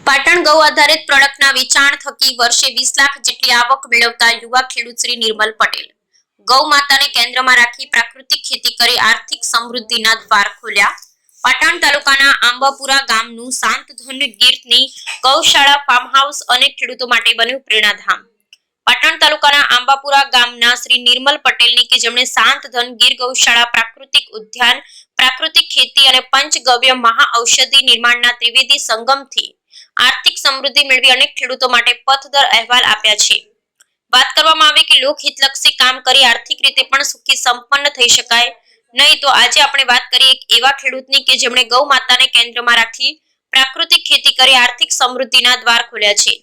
પાટણ ગૌ આધારિત પ્રોડક્ટના વેચાણ થકી વર્ષે 20 લાખ જેટલી આવક મેળવતા યુવા ખેડૂત શ્રી નિર્મલ પટેલ ગૌ માતાને કેન્દ્રમાં રાખી પ્રાકૃતિક ખેતી કરી આર્થિક સમૃદ્ધિના દ્વાર ખોલ્યા। પાટણ તાલુકાના આંબાપુરા ગામનું શાંતધન ગીરની ગૌશાળા ફાર્મ હાઉસ અનેક ખેડૂતો માટે બન્યું પ્રેરણાધામ। પાટણ તાલુકાના આંબાપુરા ગામના શ્રી નિર્મલ પટેલની કે જેમણે શાંતધન ગીર ગૌશાળા પ્રાકૃતિક ઉદ્યાન પ્રાકૃતિક ખેતી અને પંચગવ્ય મહા ઔષધિ નિર્માણના ત્રિવેદી સંગમથી આર્થિક સમૃદ્ધિ મેળવી અનેક ખેડૂતો માટે પથદર અહેવાલ આપ્યા છે। વાત કરવામાં આવે કે લોકહિતલક્ષી કામ કરી આર્થિક રીતે પણ સુખી સંપન્ન થઈ શકાય નહીં તો આજે આપણે વાત કરીએ એક એવા ખેડૂતની કે જેમણે ગૌ માતાને કેન્દ્રમાં રાખી પ્રાકૃતિક ખેતી કરી આર્થિક સમૃદ્ધિના દ્વાર ખોલ્યા છે।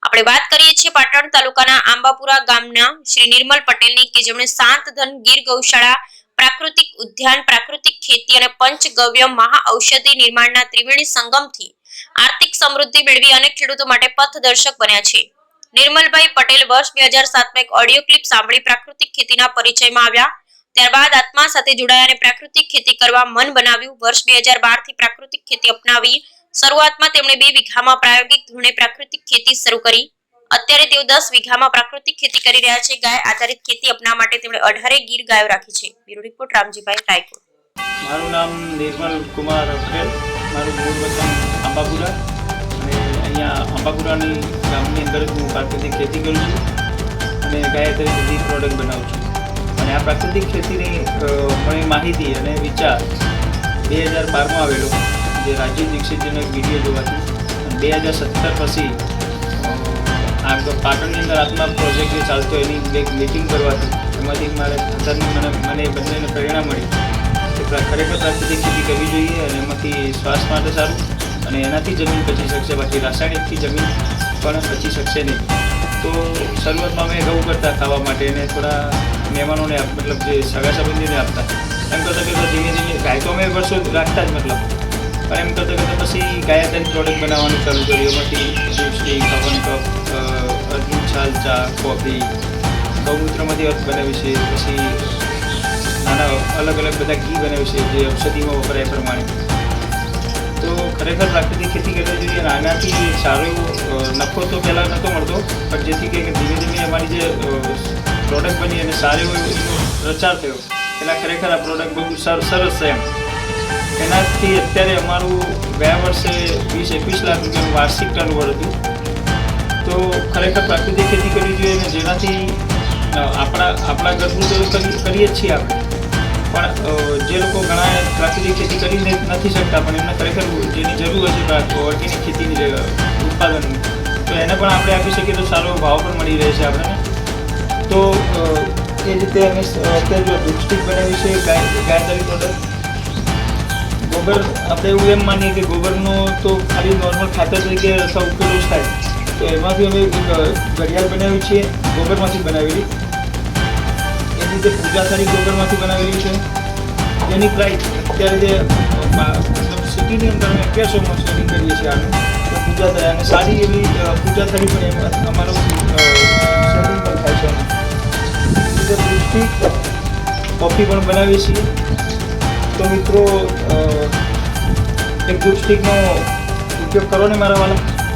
આપણે વાત કરીએ છીએ પાટણ તાલુકાના આંબાપુરા ગામના શ્રી નિર્મલ પટેલની કે જેમણે શાંતધન ગીર ગૌશાળા પ્રાકૃતિક ઉદ્યાન પ્રાકૃતિક ખેતી અને પંચગવ્ય મહા ઔષધિ નિર્માણના ત્રિવેણી સંગમથી આર્થિક સમૃદ્ધિ મેળવી અનેક ખેડૂતો માટે પથદર્શક બન્યા છે। નિર્મલભાઈ પટેલ વર્ષ 2007માં એક ઓડિયો ક્લિપ સાંભળી પ્રાકૃતિક ખેતીના પરિચયમાં આવ્યા। ત્યારબાદ આત્મા સાથે જોડાયા અને પ્રાકૃતિક ખેતી કરવા મન બનાવ્યું। વર્ષ 2012 થી પ્રાકૃતિક ખેતી અપનાવી શરૂઆતમાં તેમણે 2 વીઘામાં પ્રાયોગિક ધોરણે પ્રાકૃતિક ખેતી શરૂ કરી। અત્યારે તેઓ 10 વીઘામાં પ્રાકૃતિક ખેતી કરી રહ્યા છે। ગાય આધારિત ખેતી અપનાવવા માટે તેમણે 18 ગીર ગાયો રાખી છે। Bureau report Ramjibhai Raikot. મારું નામ નિર્મલ કુમાર પટેલ, મારું મૂળ વતન આંબાપુરા અને અહીંયા આંબાપુરાની ગામની અંદર હું પ્રાકૃતિક ખેતી કરું છું અને ગાય આધારિત બધી પ્રોડક્ટ બનાવું છું। અને આ પ્રાકૃતિક ખેતીની મને માહિતી અને વિચાર 2012માં આવેલો, જે રાજીવ દીક્ષિતજીનો એક વિડીયો જોવાથી, અને 2017 પછી આ પાટણની અંદર આત્મા પ્રોજેક્ટ જે ચાલતો એની એક મીટિંગ કરવાથી એમાંથી મને બંનેને પ્રેરણા મળી કે ખરેખર પ્રાકૃતિક ખેતી કરવી જોઈએ અને એમાંથી સ્વાસ્થ્ય માટે સારું અને એનાથી જમીન બચી શકશે, બાકી રાસાયણિકથી જમીન પણ બચી શકશે નહીં। તો શરૂઆતમાં મેં ઘઉં કરતા ખાવા માટે અને થોડા મહેમાનોને મતલબ જે સગા સંબંધીને આપતા, એમ કરતાં કરતાં ધીમે ધીમે ગાય તો અમે વર્ષો રાખતા જ મતલબ, પણ એમ કરતાં કરતાં પછી ગાય આધારિત પ્રોડક્ટ બનાવવાનું ચાલુ કર્યું। એમાંથી લિપસ્ટિક, હવન કપ, અર્જુન છાલ ચા, કોફી, ગૌમૂત્રમાંથી અર્થ બનાવી છે, પછી નાના અલગ અલગ બધા ઘી બનાવ્યું છે જે ઔષધિમાં વપરાય પ્રમાણે। તો ખરેખર પ્રાકૃતિક ખેતી કરવી જોઈએ અને આનાથી સારો એવો નફો તો પહેલાં નહોતો મળતો, પણ જેથી કે ધીમે ધીમે અમારી જે પ્રોડક્ટ બની અને સારો એવો પ્રચાર થયો એના ખરેખર આ પ્રોડક્ટ બહુ સરસ છે એમ। એનાથી અત્યારે અમારું ગયા વર્ષે 20-21 લાખ રૂપિયાનું વાર્ષિક ટર્નઓવર હતું। તો ખરેખર પ્રાકૃતિક ખેતી કરવી જોઈએ અને જેનાથી આપણા ઘરનું તો કરીએ જ છીએ આપણે, પણ જે લોકો ઘણા પ્રાકૃતિક ખેતી કરી નથી શકતા પણ એમને ખરેખર જેની જરૂર હોય છે ઓર્ગેનિક ખેતીની ઉત્પાદનની, તો એને પણ આપણે આપી શકીએ તો સારો ભાવ પણ મળી રહે છે આપણને। તો એ રીતે અમે અત્યારે જો લિપસ્ટિક બનાવી છે ગાય આધારિત પ્રોડક્ટ। ગોબર આપણે એવું એમ માનીએ કે ગોબરનો તો ખાલી નોર્મલ ખાતર તરીકે અથવા ઉપયોગ થાય, તો એમાંથી અમે એક ઘડિયાળ બનાવી છે ગોબરમાંથી બનાવેલી। એની રીતે પૂજા થાળી ગોબરમાંથી બનાવેલી છે, જેની પ્રાઇસ અત્યારે જે સિટીની અંદર અમે 1100માં સેલિંગ કરીએ છીએ આનું, તો પૂજા થાય અને સારી એવી પૂજા થાળી પણ એમાં અમારું સેલિંગ પણ થાય છે। રીતે લિપસ્ટિક, કોફી પણ બનાવીએ છીએ। તો મિત્રો એક લિપસ્ટિકનો ઉપયોગ કરો ને મારા વાલા।